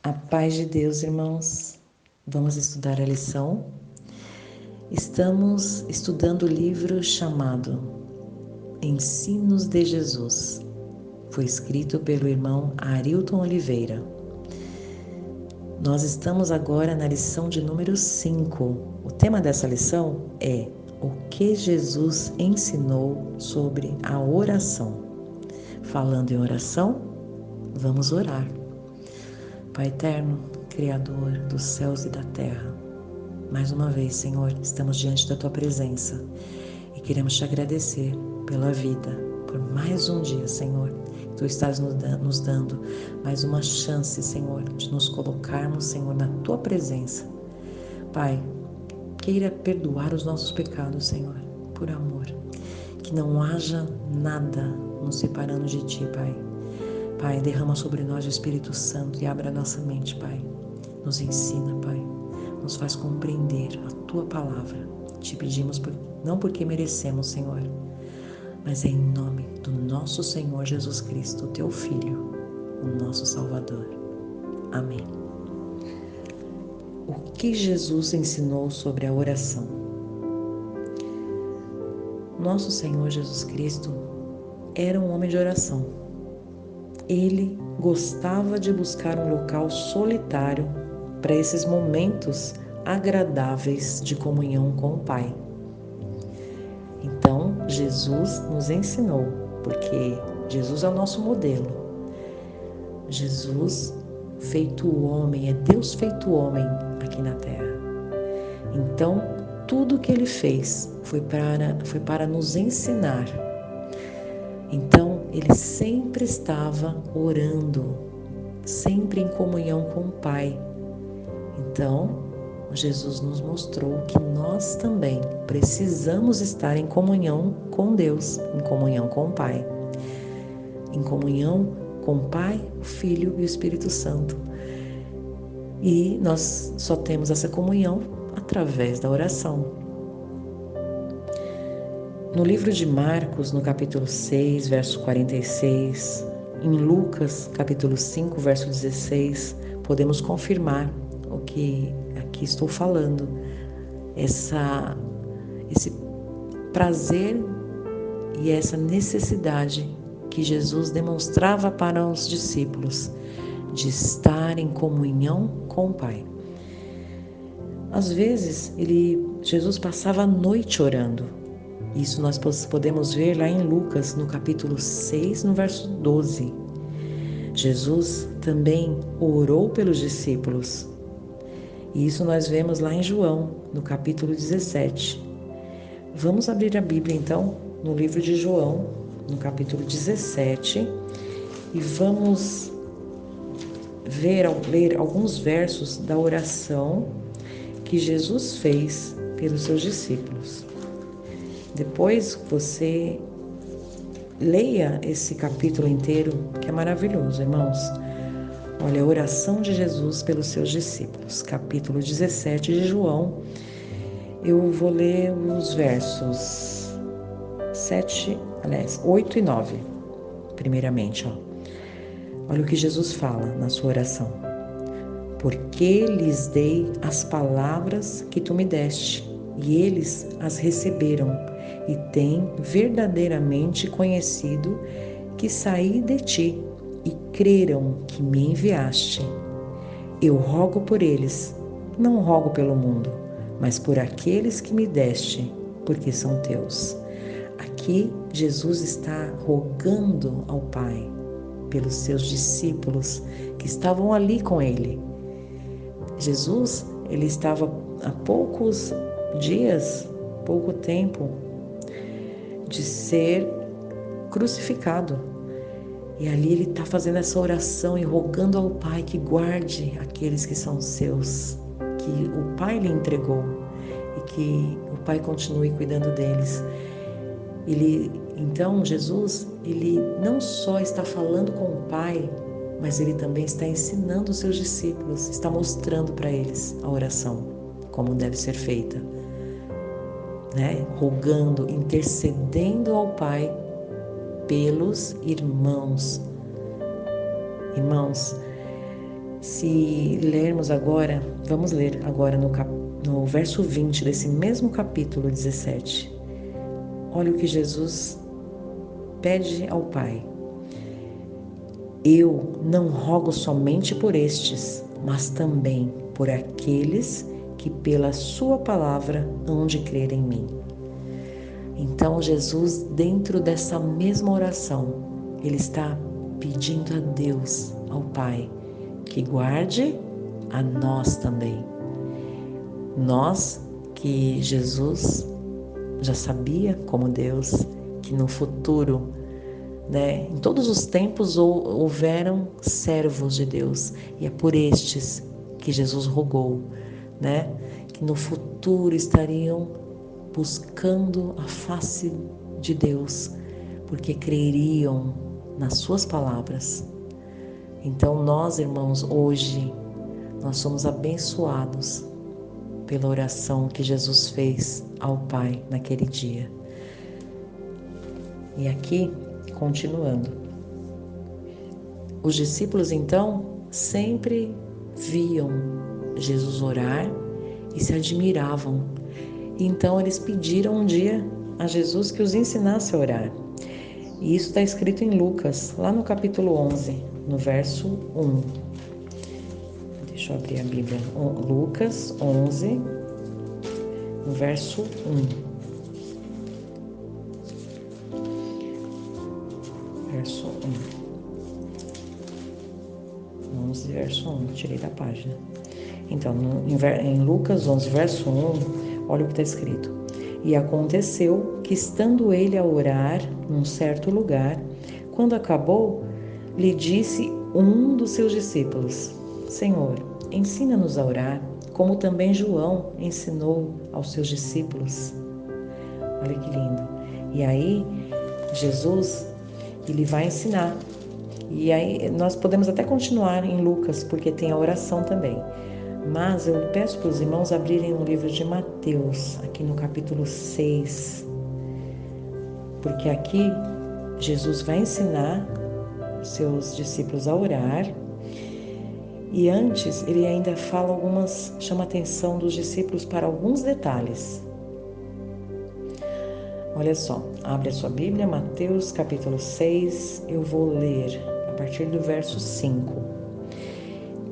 A paz de Deus, irmãos. Vamos estudar a lição. Estamos estudando o livro chamado Ensinos de Jesus. Foi escrito pelo irmão Arilton Oliveira. Nós estamos agora na lição de número 5. O tema dessa lição é o que Jesus ensinou sobre a oração. Falando em oração, vamos orar. Pai eterno, Criador dos céus e da terra, mais uma vez, Senhor, estamos diante da Tua presença e queremos Te agradecer pela vida, por mais um dia, Senhor. Tu estás nos dando mais uma chance, Senhor, de nos colocarmos, Senhor, na Tua presença. Pai, queira perdoar os nossos pecados, Senhor, por amor. Que não haja nada nos separando de Ti, Pai. Pai, derrama sobre nós o Espírito Santo e abra a nossa mente, Pai. Nos ensina, Pai. Nos faz compreender a Tua palavra. Te pedimos, não porque merecemos, Senhor, mas em nome do nosso Senhor Jesus Cristo, Teu Filho, o nosso Salvador. Amém. O que Jesus ensinou sobre a oração? Nosso Senhor Jesus Cristo era um homem de oração. Ele gostava de buscar um local solitário para esses momentos agradáveis de comunhão com o Pai. Então, Jesus nos ensinou, porque Jesus é o nosso modelo. Jesus, feito homem, é Deus feito homem aqui na terra. Então, tudo que Ele fez foi para nos ensinar. Então, Ele sempre estava orando, sempre em comunhão com o Pai. Então, Jesus nos mostrou que nós também precisamos estar em comunhão com Deus, em comunhão com o Pai. Em comunhão com o Pai, o Filho e o Espírito Santo. E nós só temos essa comunhão através da oração. No livro de Marcos, no capítulo 6, verso 46, em Lucas, capítulo 5, verso 16, podemos confirmar o que aqui estou falando. Esse prazer e essa necessidade que Jesus demonstrava para os discípulos de estar em comunhão com o Pai. Às vezes, Jesus passava a noite orando. Isso nós podemos ver lá em Lucas, no capítulo 6, no verso 12. Jesus também orou pelos discípulos. E isso nós vemos lá em João, no capítulo 17. Vamos abrir a Bíblia, então, no livro de João, no capítulo 17, e vamos ler alguns versos da oração que Jesus fez pelos seus discípulos. Depois você leia esse capítulo inteiro, que é maravilhoso, irmãos. Olha, a oração de Jesus pelos seus discípulos, capítulo 17 de João. Eu vou ler os versos 8 e 9, primeiramente. Olha o que Jesus fala na sua oração. Porque lhes dei as palavras que tu me deste, e eles as receberam, e têm verdadeiramente conhecido que saí de ti, e creram que me enviaste. Eu rogo por eles, não rogo pelo mundo, mas por aqueles que me deste, porque são teus. Aqui Jesus está rogando ao Pai pelos seus discípulos que estavam ali com ele. Jesus, ele estava há poucos dias, pouco tempo, de ser crucificado. E ali ele está fazendo essa oração e rogando ao Pai que guarde aqueles que são seus, que o Pai lhe entregou e que o Pai continue cuidando deles. Então, Jesus, ele não só está falando com o Pai, mas ele também está ensinando os seus discípulos, está mostrando para eles a oração, como deve ser feita. Rogando, intercedendo ao Pai pelos irmãos. Irmãos, Se lermos agora, vamos ler agora no verso 20 desse mesmo capítulo 17. Olha o que Jesus pede ao Pai. Eu não rogo somente por estes, mas também por aqueles que pela sua palavra hão de crer em mim. Então Jesus, dentro dessa mesma oração, ele está pedindo a Deus, ao Pai, que guarde a nós também. Nós que Jesus já sabia como Deus, que no futuro, em todos os tempos houveram servos de Deus, e é por estes que Jesus rogou, que no futuro estariam buscando a face de Deus, porque creriam nas suas palavras. Então nós, irmãos, hoje nós somos abençoados pela oração que Jesus fez ao Pai naquele dia. E aqui, continuando, os discípulos então sempre viam Jesus orar e se admiravam. Então eles pediram um dia a Jesus que os ensinasse a orar. E isso está escrito em Lucas, lá no capítulo 11, no verso 1. Deixa eu abrir a Bíblia. Lucas 11, no verso 1. Verso 1. 11, verso 1. Tirei da página. Então, em Lucas 11, verso 1, olha o que está escrito. E aconteceu que, estando ele a orar num certo lugar, quando acabou, lhe disse um dos seus discípulos: Senhor, ensina-nos a orar, como também João ensinou aos seus discípulos. Olha que lindo. E aí, Jesus, ele vai ensinar. E aí, nós podemos até continuar em Lucas, porque tem a oração também. Mas eu peço para os irmãos abrirem o livro de Mateus, aqui no capítulo 6. Porque aqui, Jesus vai ensinar seus discípulos a orar. E antes, ele ainda fala chama a atenção dos discípulos para alguns detalhes. Olha só, abre a sua Bíblia, Mateus capítulo 6, eu vou ler a partir do verso 5.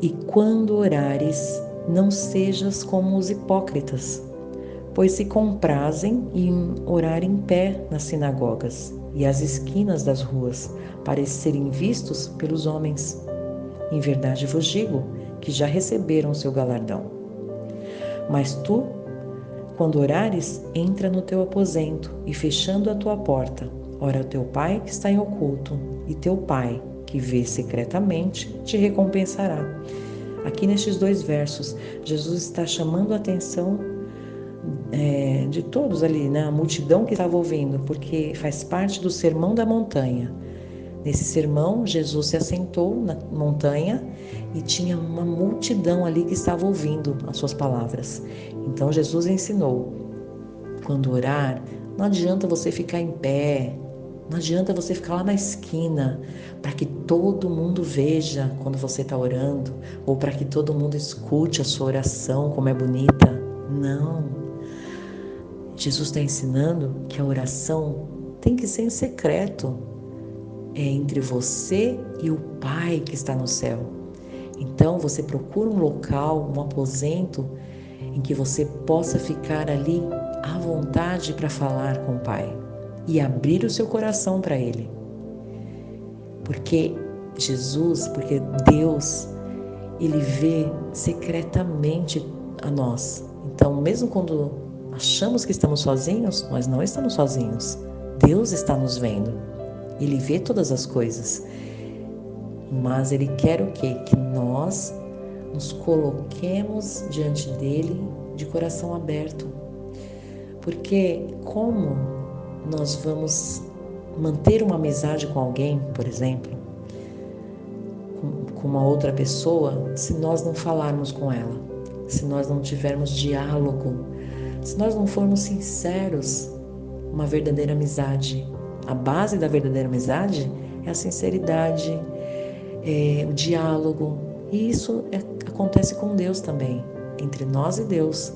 E quando orares, não sejas como os hipócritas, pois se comprazem em orar em pé nas sinagogas e às esquinas das ruas, para serem vistos pelos homens. Em verdade vos digo que já receberam o seu galardão. Mas tu, quando orares, entra no teu aposento e, fechando a tua porta, ora ao teu Pai que está em oculto, e teu Pai, que vê secretamente, te recompensará. Aqui nestes 2 versos, Jesus está chamando a atenção de todos ali, a multidão que estava ouvindo, porque faz parte do Sermão da Montanha. Nesse sermão, Jesus se assentou na montanha e tinha uma multidão ali que estava ouvindo as suas palavras. Então Jesus ensinou: quando orar, não adianta você ficar em pé, não adianta você ficar lá na esquina para que todo mundo veja quando você está orando, ou para que todo mundo escute a sua oração, como é bonita. Não. Jesus está ensinando que a oração tem que ser em secreto. É entre você e o Pai que está no céu. Então você procura um local, um aposento, em que você possa ficar ali à vontade para falar com o Pai e abrir o seu coração para Ele. Porque Deus, Ele vê secretamente a nós. Então, mesmo quando achamos que estamos sozinhos, nós não estamos sozinhos. Deus está nos vendo. Ele vê todas as coisas, mas Ele quer o quê? Que nós nos coloquemos diante dEle de coração aberto. Porque como nós vamos manter uma amizade com alguém, por exemplo, com uma outra pessoa, se nós não falarmos com ela, se nós não tivermos diálogo, se nós não formos sinceros? Uma verdadeira amizade, a base da verdadeira amizade é a sinceridade, o diálogo, E isso acontece com Deus também, entre nós e Deus.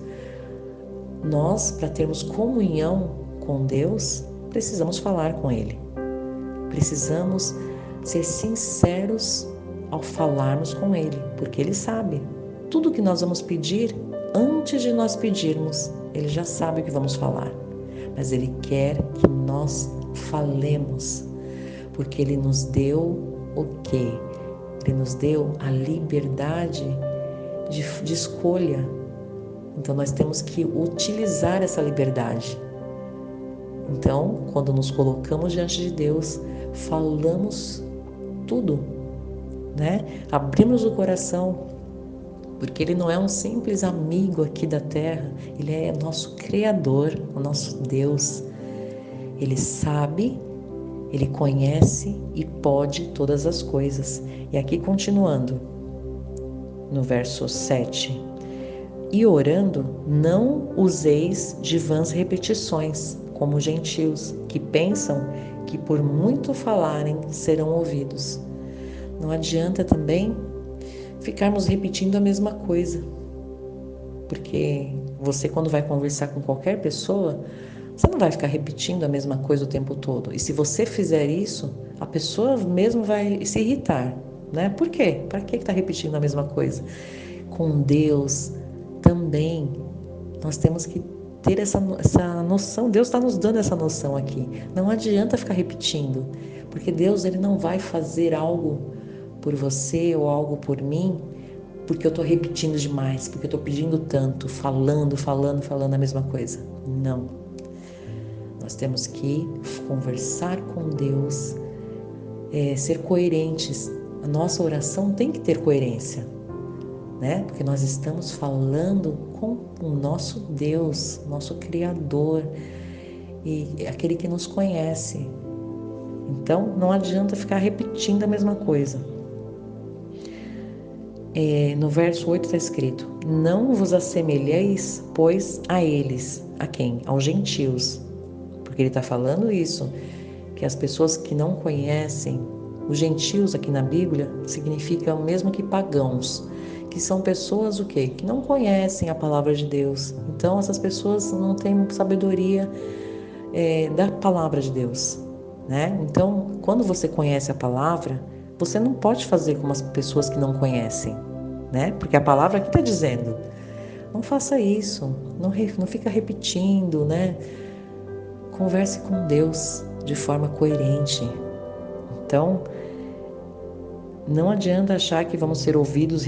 Nós, para termos comunhão com Deus, precisamos falar com Ele. Precisamos ser sinceros ao falarmos com Ele, porque Ele sabe. Tudo que nós vamos pedir, antes de nós pedirmos, Ele já sabe o que vamos falar. Mas Ele quer que nós falemos, porque Ele nos deu o quê? Ele nos deu a liberdade de escolha. Então nós temos que utilizar essa liberdade. Então, quando nos colocamos diante de Deus, falamos tudo, né? Abrimos o coração, porque Ele não é um simples amigo aqui da terra, Ele é nosso Criador, o nosso Deus. Ele sabe, Ele conhece e pode todas as coisas. E aqui continuando, no verso 7. E orando, não useis de vãs repetições, como os gentios, que pensam que por muito falarem serão ouvidos. Não adianta também ficarmos repetindo a mesma coisa, porque você, quando vai conversar com qualquer pessoa, você não vai ficar repetindo a mesma coisa o tempo todo. E se você fizer isso, a pessoa mesmo vai se irritar, né? Por quê? Para que está repetindo a mesma coisa? Com Deus também nós temos que ter essa noção. Deus está nos dando essa noção aqui. Não adianta ficar repetindo, porque Deus, Ele não vai fazer algo por você ou algo por mim porque eu estou repetindo demais, porque eu estou pedindo tanto, falando a mesma coisa. Não. Nós temos que conversar com Deus, ser coerentes. A nossa oração tem que ter coerência, né? Porque nós estamos falando com o nosso Deus, nosso Criador, e aquele que nos conhece. Então, não adianta ficar repetindo a mesma coisa. No verso 8 está escrito: não vos assemelheis, pois, a eles. A quem? Aos gentios. Porque ele está falando isso, que as pessoas que não conhecem, os gentios aqui na Bíblia, significa o mesmo que pagãos, que são pessoas o quê? Que não conhecem a palavra de Deus. Então, essas pessoas não têm sabedoria da palavra de Deus, né? Então, quando você conhece a palavra, você não pode fazer como as pessoas que não conhecem, né? Porque a palavra aqui está dizendo, não faça isso, não fica repetindo, né? Converse com Deus de forma coerente. Então, não adianta achar que vamos ser ouvidos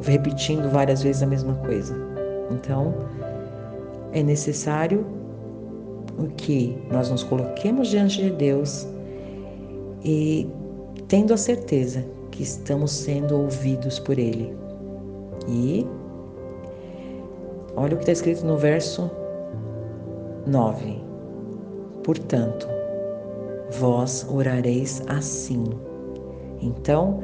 repetindo várias vezes a mesma coisa. Então, é necessário que nós nos coloquemos diante de Deus e tendo a certeza que estamos sendo ouvidos por Ele. E olha o que está escrito no verso 9. Portanto, vós orareis assim. Então,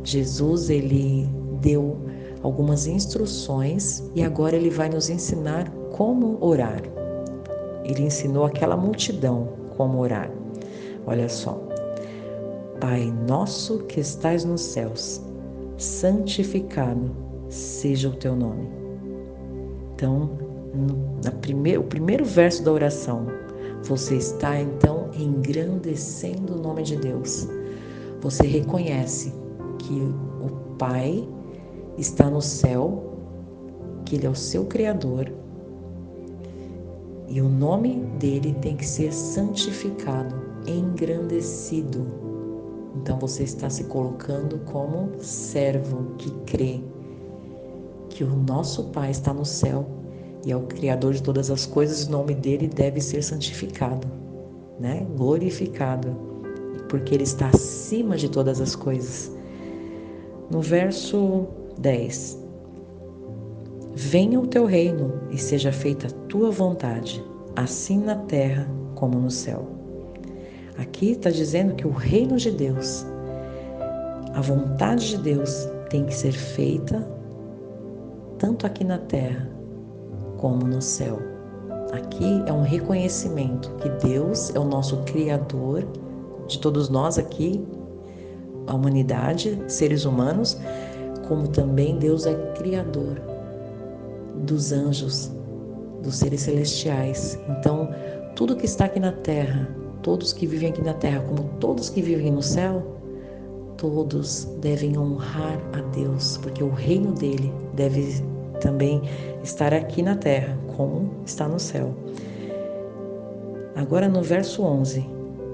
Jesus, Ele deu algumas instruções e agora Ele vai nos ensinar como orar. Ele ensinou aquela multidão como orar. Olha só. Pai nosso que estais nos céus, santificado seja o teu nome. Então, o primeiro verso da oração, você está então engrandecendo o nome de Deus. Você reconhece que o Pai está no céu, que Ele é o seu Criador, e o nome dele tem que ser santificado, engrandecido. Então você está se colocando como servo que crê que o nosso Pai está no céu e é o Criador de todas as coisas, o nome dele deve ser santificado, né? Glorificado, porque ele está acima de todas as coisas. No verso 10: venha o teu reino e seja feita a tua vontade, assim na terra como no céu. Aqui está dizendo que o reino de Deus, a vontade de Deus tem que ser feita tanto aqui na terra como no céu. Aqui é um reconhecimento que Deus é o nosso Criador de todos nós aqui, a humanidade, seres humanos, como também Deus é criador dos anjos, dos seres celestiais. Então, tudo que está aqui na terra, todos que vivem aqui na terra, como todos que vivem no céu, todos devem honrar a Deus, porque o reino dele deve também estar aqui na terra, como está no céu. Agora no verso 11,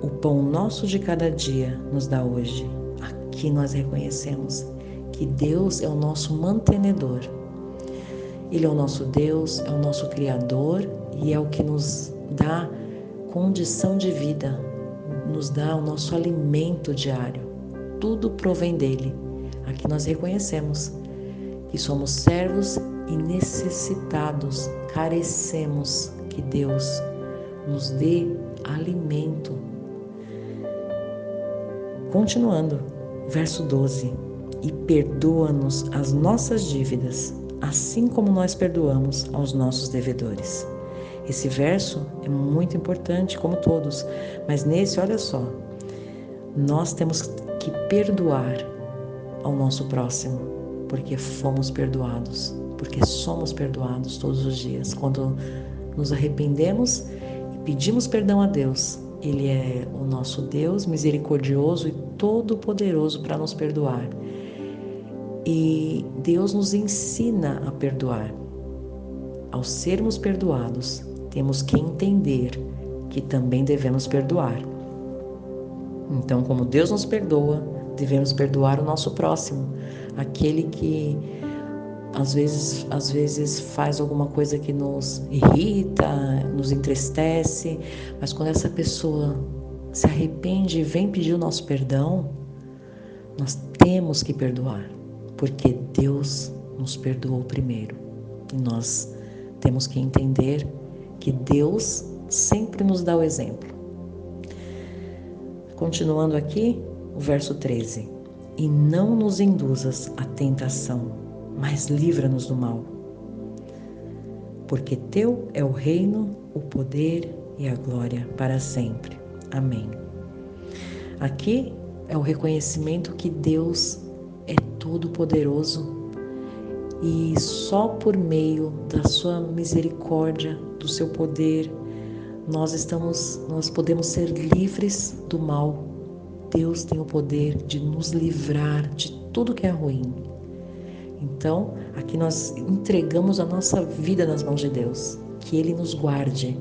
o pão nosso de cada dia nos dá hoje. Aqui nós reconhecemos que Deus é o nosso mantenedor. Ele é o nosso Deus, é o nosso Criador e é o que nos dá condição de vida, nos dá o nosso alimento diário. Tudo provém dele. Aqui nós reconhecemos que somos servos e necessitados, carecemos que Deus nos dê alimento. Continuando, verso 12: e perdoa-nos as nossas dívidas, assim como nós perdoamos aos nossos devedores. Esse verso é muito importante, como todos, mas nesse, olha só, nós temos que perdoar ao nosso próximo, porque fomos perdoados, porque somos perdoados todos os dias. Quando nos arrependemos e pedimos perdão a Deus, Ele é o nosso Deus misericordioso e todo-poderoso para nos perdoar. E Deus nos ensina a perdoar. Ao sermos perdoados, temos que entender que também devemos perdoar. Então, como Deus nos perdoa, devemos perdoar o nosso próximo, aquele que às vezes faz alguma coisa que nos irrita, nos entristece, mas quando essa pessoa se arrepende e vem pedir o nosso perdão, nós temos que perdoar, porque Deus nos perdoou primeiro. E nós temos que entender que Deus sempre nos dá o exemplo. Continuando aqui, o verso 13: e não nos induzas à tentação, mas livra-nos do mal. Porque teu é o reino, o poder e a glória para sempre. Amém. Aqui é o reconhecimento que Deus é todo-poderoso e só por meio da sua misericórdia, do seu poder, nós podemos ser livres do mal. Deus tem o poder de nos livrar de tudo que é ruim. Então, aqui nós entregamos a nossa vida nas mãos de Deus, que Ele nos guarde.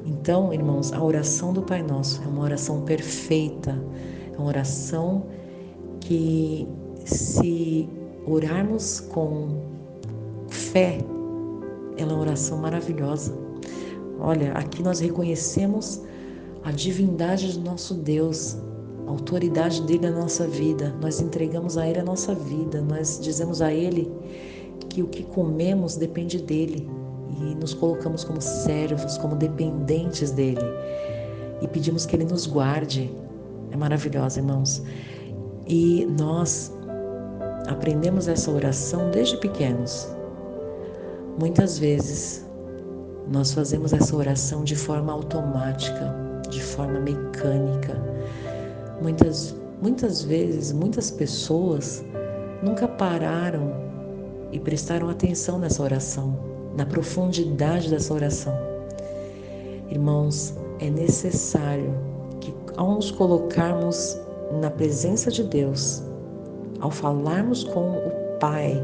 Então, irmãos, a oração do Pai Nosso é uma oração perfeita, é uma oração que, se orarmos com fé, ela é uma oração maravilhosa. Olha, aqui nós reconhecemos a divindade do nosso Deus, a autoridade dele na nossa vida. Nós entregamos a Ele a nossa vida, nós dizemos a Ele que o que comemos depende dele e nos colocamos como servos, como dependentes dele e pedimos que Ele nos guarde. É maravilhosa, irmãos. E nós aprendemos essa oração desde pequenos. Muitas vezes nós fazemos essa oração de forma automática, de forma mecânica. Muitas vezes, muitas pessoas nunca pararam e prestaram atenção nessa oração, na profundidade dessa oração. Irmãos, é necessário que, ao nos colocarmos na presença de Deus, ao falarmos com o Pai,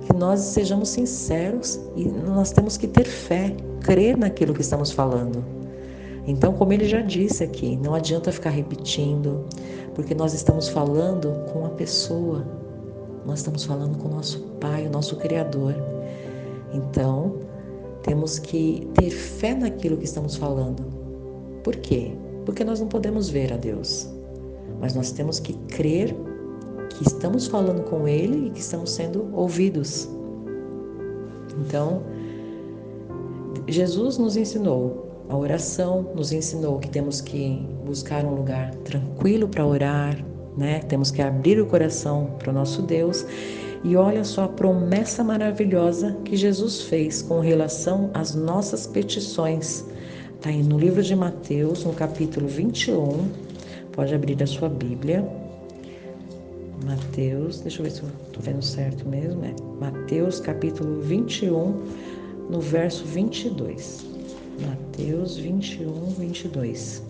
que nós sejamos sinceros e nós temos que ter fé, crer naquilo que estamos falando. Então, como ele já disse aqui, não adianta ficar repetindo, porque nós estamos falando com a pessoa, nós estamos falando com o nosso Pai, o nosso Criador. Então, temos que ter fé naquilo que estamos falando. Por quê? Porque nós não podemos ver a Deus, mas nós temos que crer que estamos falando com Ele e que estamos sendo ouvidos. Então, Jesus nos ensinou a oração, nos ensinou que temos que buscar um lugar tranquilo para orar, né? Temos que abrir o coração para o nosso Deus. E olha só a promessa maravilhosa que Jesus fez com relação às nossas petições. Está aí no livro de Mateus, no capítulo 21. Pode abrir a sua Bíblia. Mateus, deixa eu ver se eu estou vendo certo mesmo, Mateus capítulo 21, no verso 22. Mateus 21, 22.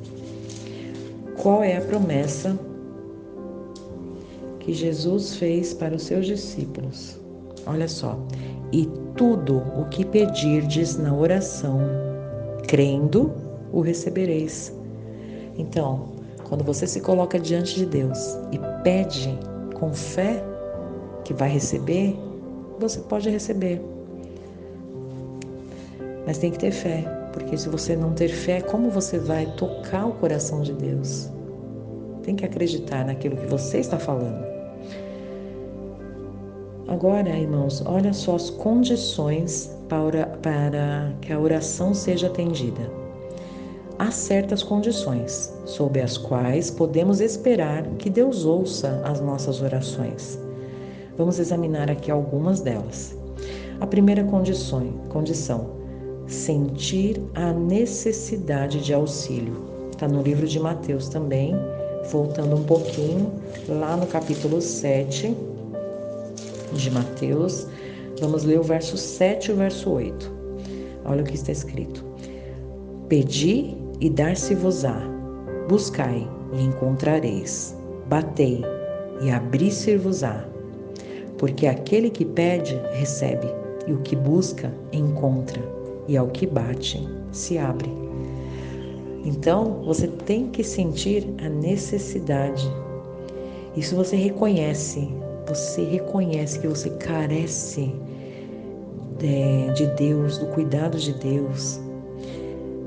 Qual é a promessa que Jesus fez para os seus discípulos? Olha só. E tudo o que pedirdes na oração, crendo, o recebereis. Então, quando você se coloca diante de Deus e pede com fé que vai receber, você pode receber. Mas tem que ter fé, porque se você não ter fé, como você vai tocar o coração de Deus? Tem que acreditar naquilo que você está falando. Agora, irmãos, olha só as condições para que a oração seja atendida. Há certas condições sob as quais podemos esperar que Deus ouça as nossas orações. Vamos examinar aqui algumas delas. A primeira condição, sentir a necessidade de auxílio. Está no livro de Mateus também, voltando um pouquinho, lá no capítulo 7 de Mateus, vamos ler o verso 7 e o verso 8. Olha o que está escrito. Pedi e dar-se-vos-á, buscai e encontrareis, batei e abrir-se-vos-á. Porque aquele que pede, recebe, e o que busca, encontra, e ao que bate, se abre. Então, você tem que sentir a necessidade. Isso você reconhece que você carece de Deus, do cuidado de Deus.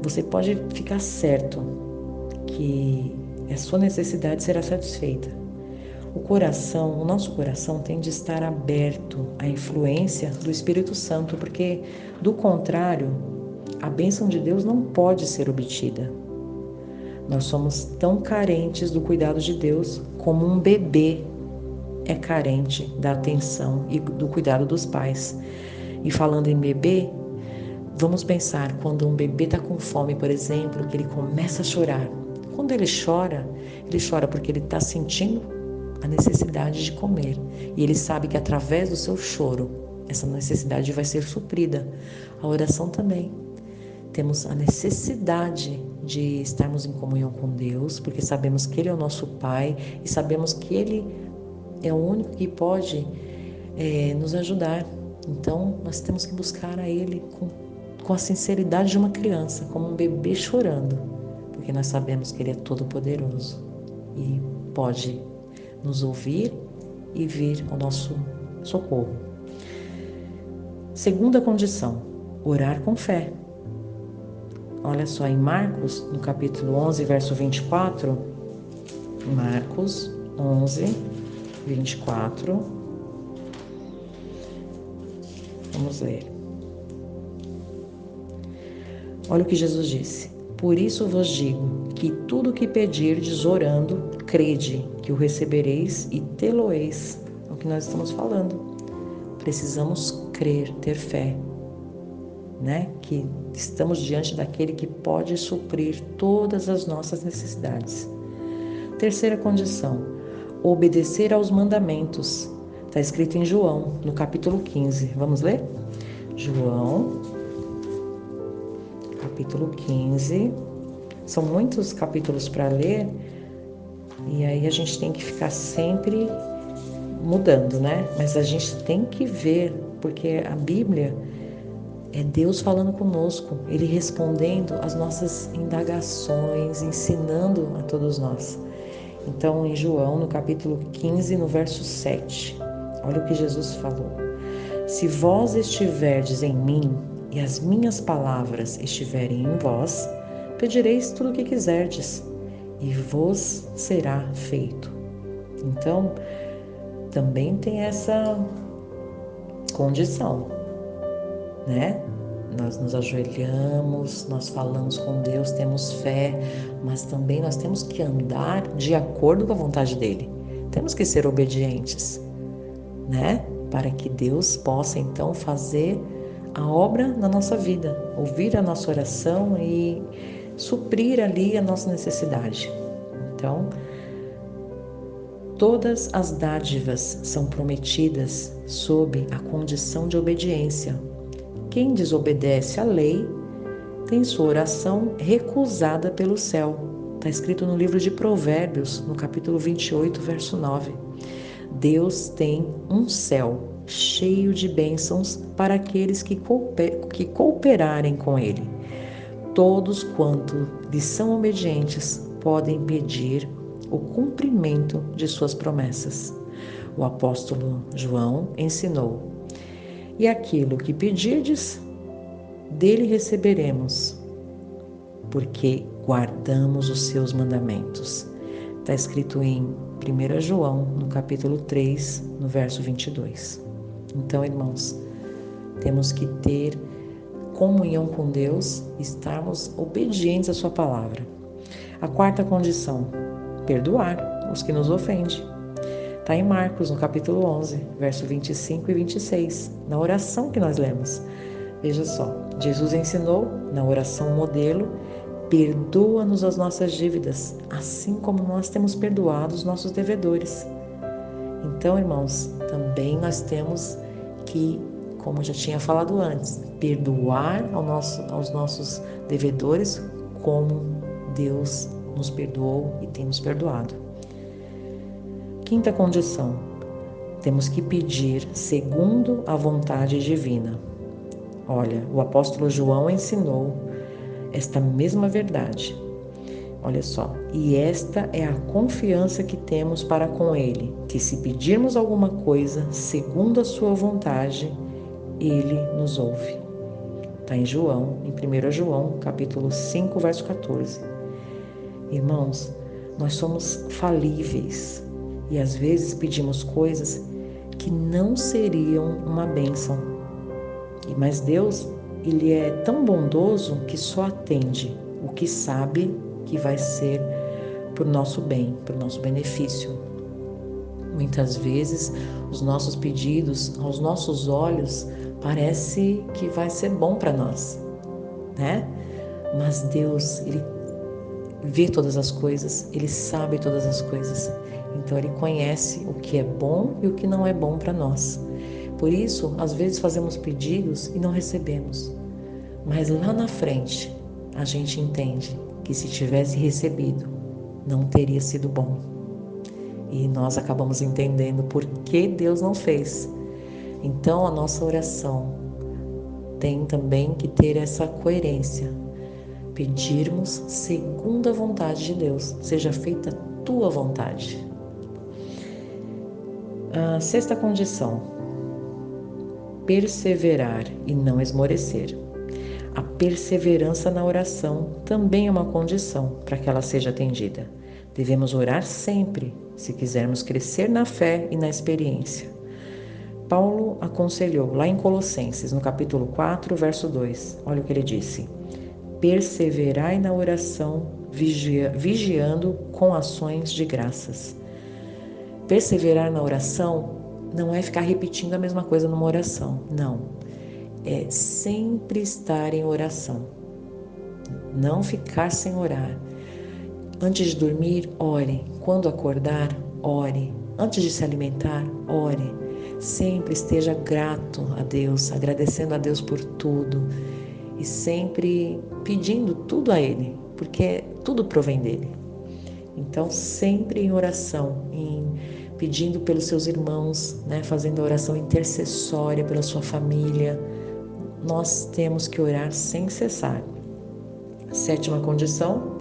Você pode ficar certo que a sua necessidade será satisfeita. O nosso coração tem de estar aberto à influência do Espírito Santo, porque, do contrário, a bênção de Deus não pode ser obtida. Nós somos tão carentes do cuidado de Deus como um bebê é carente da atenção e do cuidado dos pais. E falando em bebê, vamos pensar quando um bebê está com fome, por exemplo, que ele começa a chorar. Quando ele chora porque ele está sentindo a necessidade de comer. E ele sabe que através do seu choro, essa necessidade vai ser suprida. A oração também. Temos a necessidade de estarmos em comunhão com Deus, porque sabemos que Ele é o nosso Pai e sabemos que Ele é o único que pode nos ajudar. Então, nós temos que buscar a Ele com a sinceridade de uma criança, como um bebê chorando, porque nós sabemos que Ele é todo-poderoso e pode nos ouvir e vir ao nosso socorro. Segunda condição, orar com fé. Olha só, em Marcos, no capítulo 11, verso 24, Marcos 11, 24, vamos ler. Olha o que Jesus disse. Por isso vos digo que tudo o que pedirdes orando, crede que o recebereis e tê-lo-eis. É o que nós estamos falando. Precisamos crer, ter fé, né? Que estamos diante daquele que pode suprir todas as nossas necessidades. Terceira condição, obedecer aos mandamentos. Está escrito em João, no capítulo 15. Vamos ler? João, capítulo 15. São muitos capítulos para ler, e aí a gente tem que ficar sempre mudando, né? Mas a gente tem que ver, porque a Bíblia é Deus falando conosco, Ele respondendo às nossas indagações, ensinando a todos nós. Então, em João, no capítulo 15, no verso 7, olha o que Jesus falou. Se vós estiverdes em mim e as minhas palavras estiverem em vós, pedireis tudo o que quiserdes e vos será feito. Então, também tem essa condição, né? Nós nos ajoelhamos, nós falamos com Deus, temos fé, mas também nós temos que andar de acordo com a vontade dEle. Temos que ser obedientes, né? Para que Deus possa então fazer a obra na nossa vida, ouvir a nossa oração e suprir ali a nossa necessidade. Então, Todas as dádivas são prometidas sob a condição de obediência. Quem desobedece à lei tem sua oração recusada pelo céu. Está escrito no livro de Provérbios, no capítulo 28, verso 9. Deus tem um céu cheio de bênçãos para aqueles que cooperarem com Ele. Todos quanto lhe são obedientes podem pedir o cumprimento de suas promessas. O apóstolo João ensinou: e aquilo que pedirdes, dele receberemos, porque guardamos os seus mandamentos. Está escrito em 1 João, no capítulo 3, no verso 22. Então, irmãos, temos que ter comunhão com Deus, estarmos obedientes à sua palavra. A quarta condição: perdoar os que nos ofendem. Está em Marcos, no capítulo 11, verso 25 e 26, na oração que nós lemos. Veja só, Jesus ensinou na oração modelo: perdoa-nos as nossas dívidas, assim como nós temos perdoado os nossos devedores. Então, irmãos, também nós temos que, como eu já tinha falado antes, perdoar aos nossos devedores como Deus nos perdoou e tem nos perdoado. Quinta condição: temos que pedir segundo a vontade divina. Olha, o apóstolo João ensinou esta mesma verdade. Olha só, e esta é a confiança que temos para com Ele, que se pedirmos alguma coisa segundo a sua vontade, Ele nos ouve. Está em João, em 1 João, capítulo 5, verso 14. Irmãos, nós somos falíveis e às vezes pedimos coisas que não seriam uma bênção. Mas Deus, Ele é tão bondoso que só atende o que sabe que vai ser para o nosso bem, para o nosso benefício. Muitas vezes os nossos pedidos, aos nossos olhos, parece que vai ser bom para nós, né? Mas Deus, Ele vê todas as coisas, Ele sabe todas as coisas. Então Ele conhece o que é bom e o que não é bom para nós. Por isso, às vezes fazemos pedidos e não recebemos. Mas lá na frente, a gente entende que se tivesse recebido, não teria sido bom. E nós acabamos entendendo por que Deus não fez. Então, a nossa oração tem também que ter essa coerência. Pedirmos segundo a vontade de Deus, seja feita a tua vontade. A sexta condição: perseverar e não esmorecer. A perseverança na oração também é uma condição para que ela seja atendida. Devemos orar sempre, se quisermos crescer na fé e na experiência. Paulo aconselhou lá em Colossenses, no capítulo 4, verso 2. Olha o que ele disse: perseverai na oração, vigiando com ações de graças. Perseverar na oração não é ficar repetindo a mesma coisa numa oração, não. É sempre estar em oração, não ficar sem orar. Antes de dormir, ore. Quando acordar, ore. Antes de se alimentar, ore. Sempre esteja grato a Deus, agradecendo a Deus por tudo e sempre pedindo tudo a Ele, porque tudo provém dEle. Então, sempre em oração, pedindo pelos seus irmãos, né, fazendo a oração intercessória pela sua família. Nós temos que orar sem cessar. Sétima condição: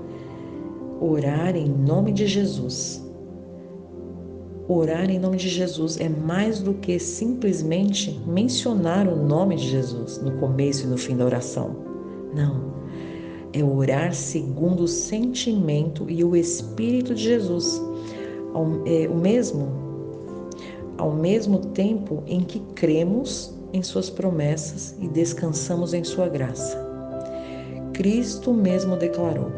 orar em nome de Jesus. Orar em nome de Jesus é mais do que simplesmente mencionar o nome de Jesus no começo e no fim da oração. Não. É orar segundo o sentimento e o Espírito de Jesus. Ao mesmo tempo em que cremos em suas promessas e descansamos em sua graça. Cristo mesmo declarou: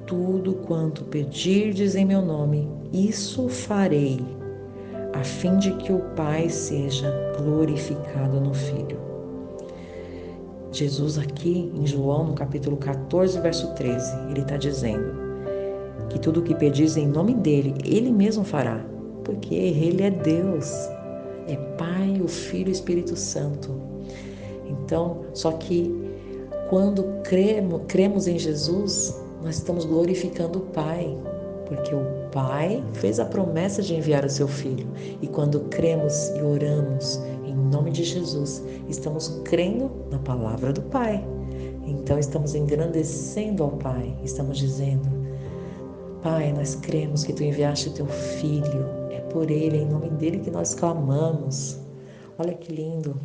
tudo quanto pedirdes em meu nome, isso farei, a fim de que o Pai seja glorificado no Filho. Jesus aqui em João, no capítulo 14, verso 13, ele está dizendo que tudo o que pedis em nome dele, ele mesmo fará, porque Ele é Deus, é Pai, o Filho e o Espírito Santo. Então, só que quando cremos em Jesus, nós estamos glorificando o Pai, porque o Pai fez a promessa de enviar o seu Filho. E quando cremos e oramos em nome de Jesus, estamos crendo na palavra do Pai. Então estamos engrandecendo ao Pai, estamos dizendo: Pai, nós cremos que Tu enviaste Teu Filho, é por Ele, é em nome dEle que nós clamamos. Olha que lindo!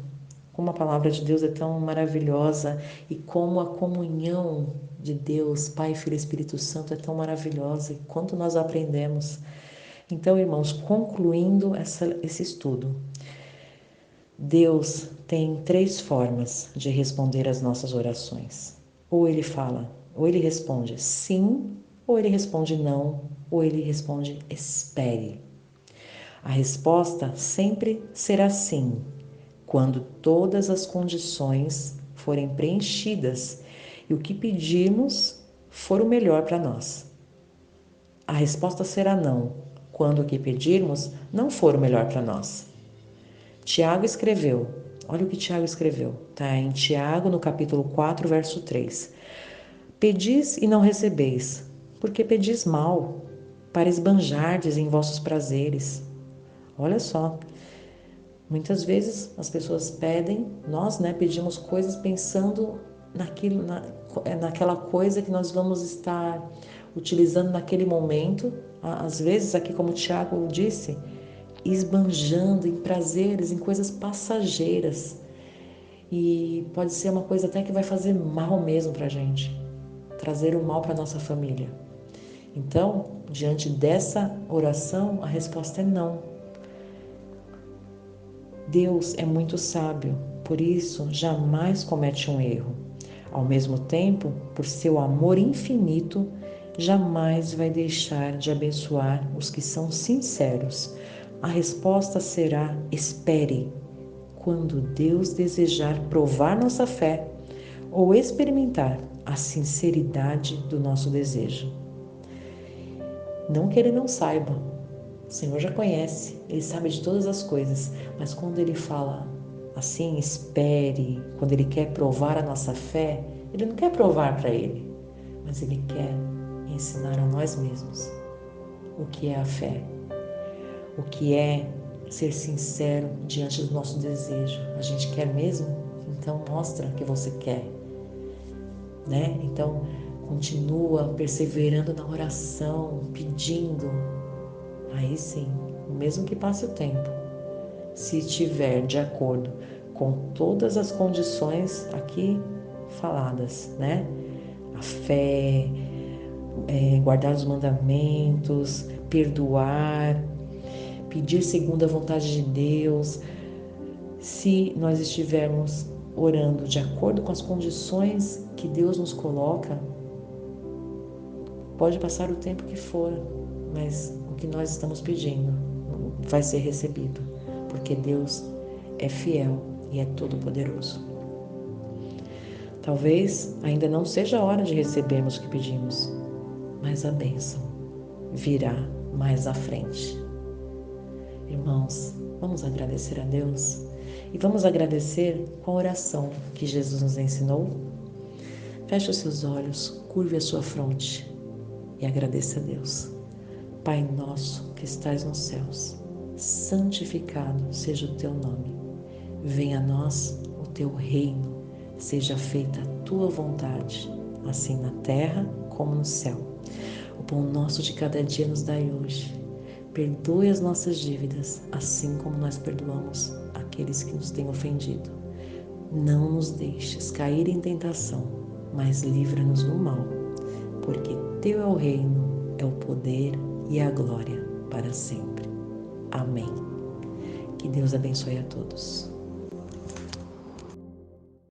Como a palavra de Deus é tão maravilhosa e como a comunhão de Deus, Pai, Filho e Espírito Santo é tão maravilhosa e quanto nós aprendemos. Então, irmãos, concluindo esse estudo, Deus tem 3 formas de responder às nossas orações. Ou Ele fala, ou Ele responde sim, ou Ele responde não, ou Ele responde espere. A resposta sempre será sim, quando todas as condições forem preenchidas e o que pedirmos for o melhor para nós. A resposta será não, quando o que pedirmos não for o melhor para nós. Tiago escreveu, olha o que Tiago escreveu, está em Tiago, no capítulo 4, verso 3. Pedis e não recebeis, porque pedis mal, para esbanjardes em vossos prazeres. Olha só, muitas vezes as pessoas pedem, nós pedimos coisas pensando naquela coisa que nós vamos estar utilizando naquele momento, às vezes aqui como o Tiago disse, esbanjando em prazeres, em coisas passageiras, e pode ser uma coisa até que vai fazer mal mesmo para a gente, trazer o mal para a nossa família. Então, diante dessa oração, a resposta é não. Deus é muito sábio, por isso jamais comete um erro. Ao mesmo tempo, por seu amor infinito, jamais vai deixar de abençoar os que são sinceros. A resposta será: espere, quando Deus desejar provar nossa fé ou experimentar a sinceridade do nosso desejo. Não que Ele não saiba, o Senhor já conhece, Ele sabe de todas as coisas, mas quando Ele fala assim, espere, quando Ele quer provar a nossa fé, Ele não quer provar para Ele, mas Ele quer ensinar a nós mesmos o que é a fé, o que é ser sincero diante do nosso desejo. A gente quer mesmo? Então mostra que você quer, né? Então continua perseverando na oração, pedindo. Aí sim, mesmo que passe o tempo, se estiver de acordo com todas as condições aqui faladas, né? A fé, guardar os mandamentos, perdoar, pedir segundo a vontade de Deus. Se nós estivermos orando de acordo com as condições que Deus nos coloca, pode passar o tempo que for, mas o que nós estamos pedindo vai ser recebido, porque Deus é fiel e é todo-poderoso. Talvez ainda não seja a hora de recebermos o que pedimos, mas a bênção virá mais à frente. Irmãos, vamos agradecer a Deus e vamos agradecer com a oração que Jesus nos ensinou. Feche os seus olhos, curve a sua fronte e agradeça a Deus. Pai nosso que estais nos céus, santificado seja o teu nome. Venha a nós o teu reino, seja feita a tua vontade, assim na terra como no céu. O pão nosso de cada dia nos dai hoje. Perdoe as nossas dívidas, assim como nós perdoamos aqueles que nos têm ofendido. Não nos deixes cair em tentação, mas livra-nos do mal, porque teu é o reino, é o poder e a glória para sempre. Amém. Que Deus abençoe a todos.